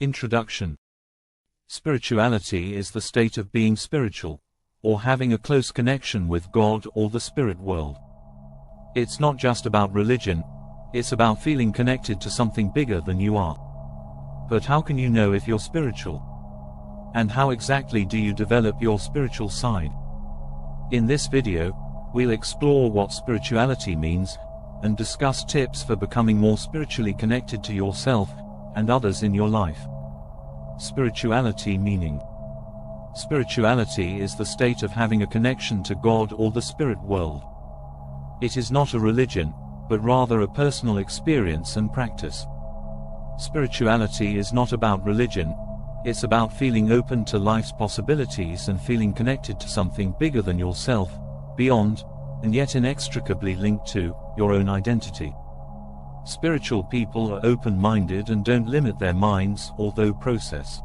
Introduction. Spirituality is the state of being spiritual, or having a close connection with God or the spirit world. It's not just about religion, it's about feeling connected to something bigger than you are. But how can you know if you're spiritual? And how exactly do you develop your spiritual side? In this video, we'll explore what spirituality means, and discuss tips for becoming more spiritually connected to yourself and others in your life. Spirituality meaning. Spirituality is the state of having a connection to God or the spirit world. It is not a religion, but rather a personal experience and practice. Spirituality is not about religion, it's about feeling open to life's possibilities and feeling connected to something bigger than yourself, beyond, and yet inextricably linked to, your own identity. Spiritual people are open-minded and don't limit their minds or their process.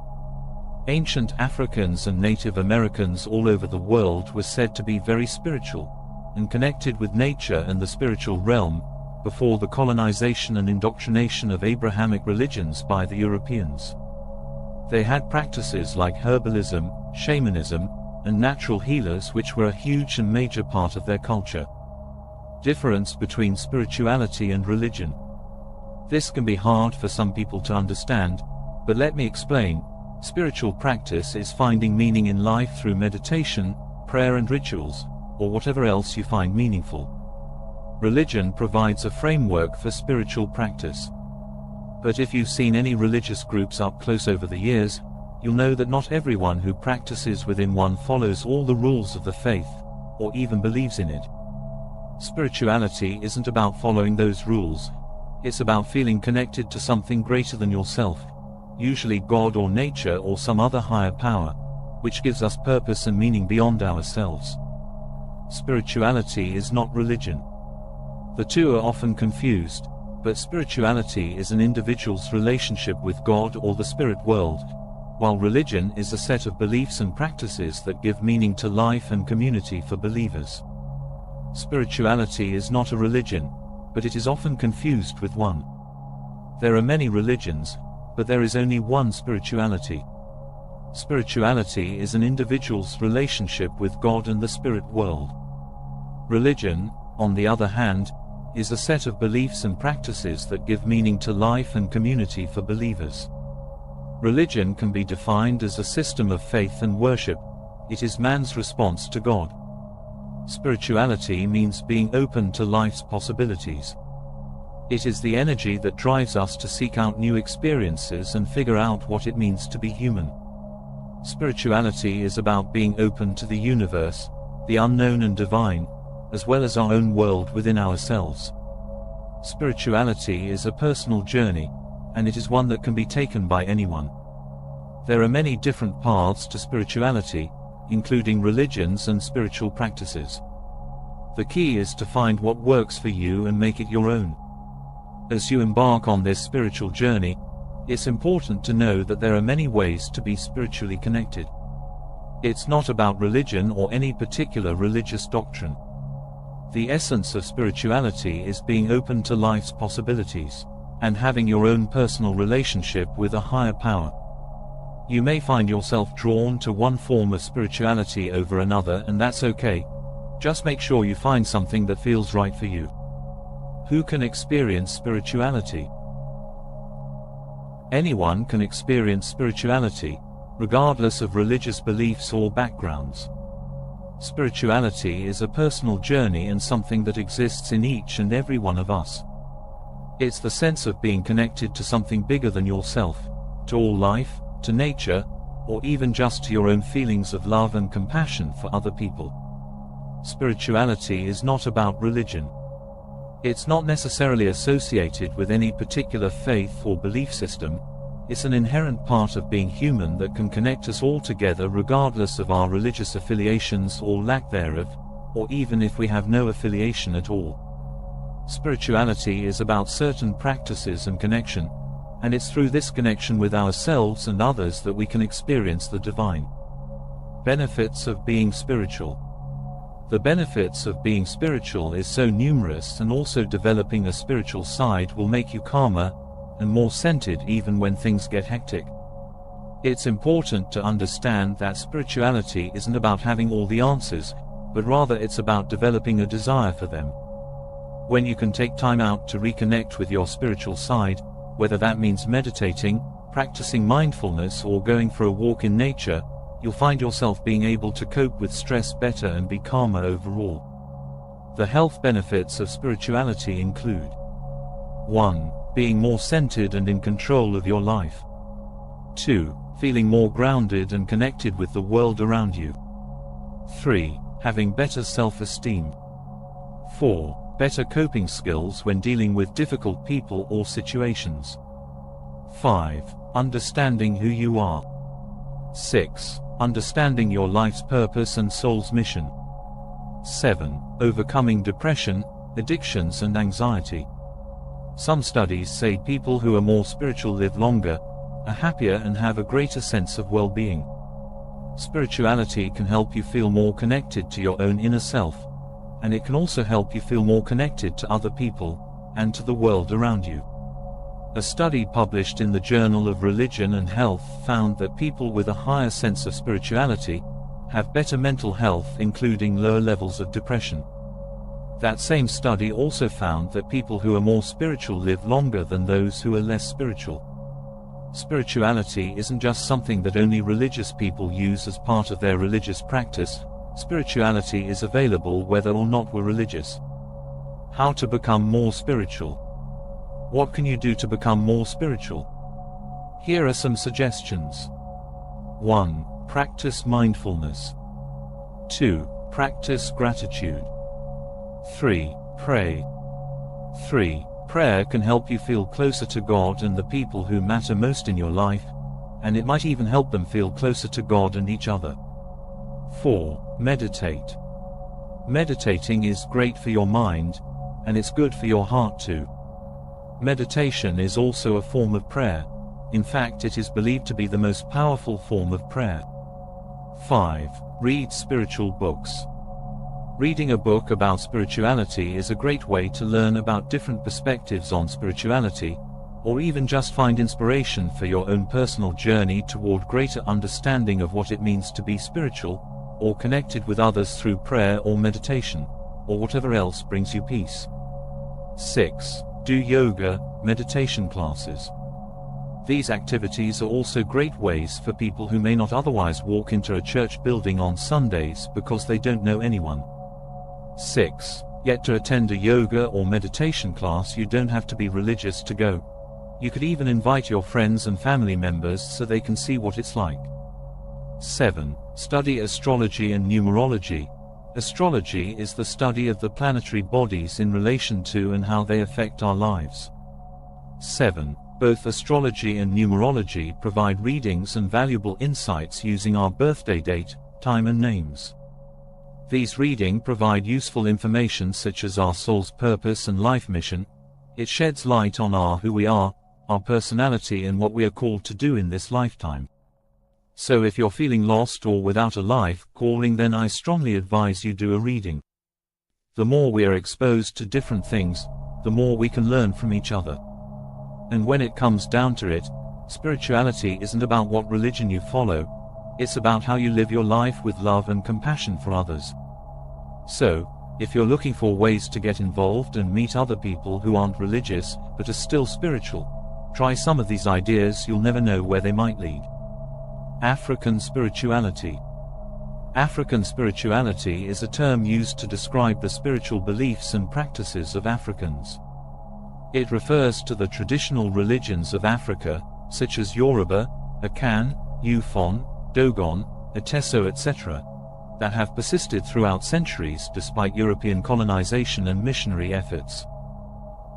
Ancient Africans and Native Americans all over the world were said to be very spiritual, and connected with nature and the spiritual realm, before the colonization and indoctrination of Abrahamic religions by the Europeans. They had practices like herbalism, shamanism, and natural healers which were a huge and major part of their culture. Difference between spirituality and religion. This can be hard for some people to understand, but let me explain. Spiritual practice is finding meaning in life through meditation, prayer and rituals, or whatever else you find meaningful. Religion provides a framework for spiritual practice. But if you've seen any religious groups up close over the years, you'll know that not everyone who practices within one follows all the rules of the faith, or even believes in it. Spirituality isn't about following those rules. It's about feeling connected to something greater than yourself, usually God or nature or some other higher power, which gives us purpose and meaning beyond ourselves. Spirituality is not religion. The two are often confused, but spirituality is an individual's relationship with God or the spirit world, while religion is a set of beliefs and practices that give meaning to life and community for believers. Spirituality is not a religion, but it is often confused with one. There are many religions, but there is only one spirituality. Spirituality is an individual's relationship with God and the spirit world. Religion, on the other hand, is a set of beliefs and practices that give meaning to life and community for believers. Religion can be defined as a system of faith and worship. It is man's response to God. Spirituality means being open to life's possibilities. It is the energy that drives us to seek out new experiences and figure out what it means to be human. Spirituality is about being open to the universe, the unknown and divine, as well as our own world within ourselves. Spirituality is a personal journey, and it is one that can be taken by anyone. There are many different paths to spirituality, including religions and spiritual practices. The key is to find what works for you and make it your own. As you embark on this spiritual journey, it's important to know that there are many ways to be spiritually connected. It's not about religion or any particular religious doctrine. The essence of spirituality is being open to life's possibilities, and having your own personal relationship with a higher power. You may find yourself drawn to one form of spirituality over another, and that's okay. Just make sure you find something that feels right for you. Who can experience spirituality? Anyone can experience spirituality, regardless of religious beliefs or backgrounds. Spirituality is a personal journey and something that exists in each and every one of us. It's the sense of being connected to something bigger than yourself, to all life, to nature, or even just to your own feelings of love and compassion for other people. Spirituality is not about religion. It's not necessarily associated with any particular faith or belief system. It's an inherent part of being human that can connect us all together regardless of our religious affiliations or lack thereof, or even if we have no affiliation at all. Spirituality is about certain practices and connection, and it's through this connection with ourselves and others that we can experience the divine. Benefits of being spiritual. The benefits of being spiritual is so numerous, and also developing a spiritual side will make you calmer and more centered even when things get hectic. It's important to understand that spirituality isn't about having all the answers, but rather it's about developing a desire for them. When you can take time out to reconnect with your spiritual side, whether that means meditating, practicing mindfulness, or going for a walk in nature, you'll find yourself being able to cope with stress better and be calmer overall. The health benefits of spirituality include 1. Being more centered and in control of your life. 2. Feeling more grounded and connected with the world around you. 3. Having better self-esteem. 4. Better coping skills when dealing with difficult people or situations. 5. Understanding who you are. 6. Understanding your life's purpose and soul's mission. 7. Overcoming depression, addictions and anxiety. Some studies say people who are more spiritual live longer, are happier and have a greater sense of well-being. Spirituality can help you feel more connected to your own inner self, and it can also help you feel more connected to other people, and to the world around you. A study published in the Journal of Religion and Health found that people with a higher sense of spirituality have better mental health, including lower levels of depression. That same study also found that people who are more spiritual live longer than those who are less spiritual. Spirituality isn't just something that only religious people use as part of their religious practice. Spirituality is available whether or not we're religious. How to become more spiritual? What can you do to become more spiritual? Here are some suggestions. 1. Practice mindfulness. 2. Practice gratitude. 3. Pray. 3. Prayer can help you feel closer to God and the people who matter most in your life, and it might even help them feel closer to God and each other. 4. Meditate. Meditating is great for your mind, and it's good for your heart too. Meditation is also a form of prayer. In fact, it is believed to be the most powerful form of prayer. 5. Read spiritual books. Reading a book about spirituality is a great way to learn about different perspectives on spirituality, or even just find inspiration for your own personal journey toward greater understanding of what it means to be spiritual, or connected with others through prayer or meditation, or whatever else brings you peace. 6. Do yoga, meditation classes. These activities are also great ways for people who may not otherwise walk into a church building on Sundays because they don't know anyone. 6. Yet to attend a yoga or meditation class you don't have to be religious to go. You could even invite your friends and family members so they can see what it's like. 7. Study astrology and numerology. Astrology is the study of the planetary bodies in relation to and how they affect our lives. 7. Both astrology and numerology provide readings and valuable insights using our birthday date, time and names. These readings provide useful information such as our soul's purpose and life mission. It sheds light on who we are, our personality and what we are called to do in this lifetime. So if you're feeling lost or without a life calling, then I strongly advise you do a reading. The more we are exposed to different things, the more we can learn from each other. And when it comes down to it, spirituality isn't about what religion you follow, it's about how you live your life with love and compassion for others. So, if you're looking for ways to get involved and meet other people who aren't religious but are still spiritual, try some of these ideas. You'll never know where they might lead. African spirituality. African spirituality is a term used to describe the spiritual beliefs and practices of Africans. It refers to the traditional religions of Africa, such as Yoruba, Akan, Yufon, Dogon, Ateso etc., that have persisted throughout centuries despite European colonization and missionary efforts.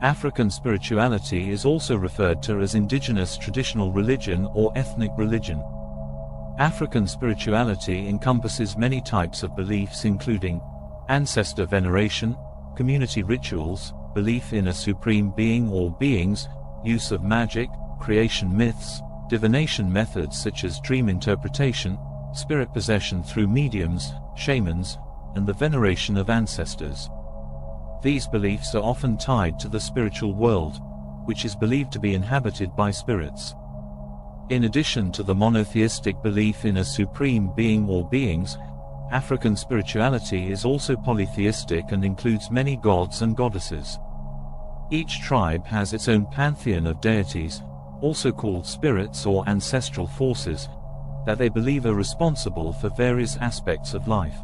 African spirituality is also referred to as indigenous traditional religion or ethnic religion. African spirituality encompasses many types of beliefs including ancestor veneration, community rituals, belief in a supreme being or beings, use of magic, creation myths, divination methods such as dream interpretation, spirit possession through mediums, shamans, and the veneration of ancestors. These beliefs are often tied to the spiritual world, which is believed to be inhabited by spirits. In addition to the monotheistic belief in a supreme being or beings, African spirituality is also polytheistic and includes many gods and goddesses. Each tribe has its own pantheon of deities, also called spirits or ancestral forces, that they believe are responsible for various aspects of life.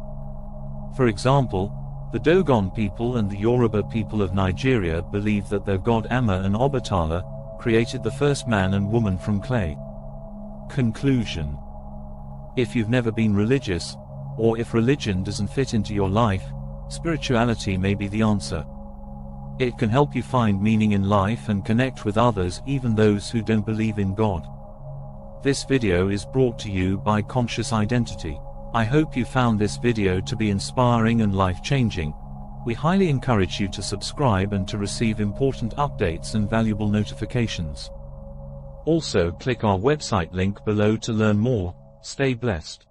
For example, the Dogon people and the Yoruba people of Nigeria believe that their god Amma and Obatala created the first man and woman from clay. Conclusion: if you've never been religious, or if religion doesn't fit into your life, spirituality may be the answer. It can help you find meaning in life and connect with others, even those who don't believe in God. This video is brought to you by Conscious Identity. I hope you found this video to be inspiring and life-changing. We highly encourage you to subscribe and to receive important updates and valuable notifications. Also, click our website link below to learn more. Stay blessed.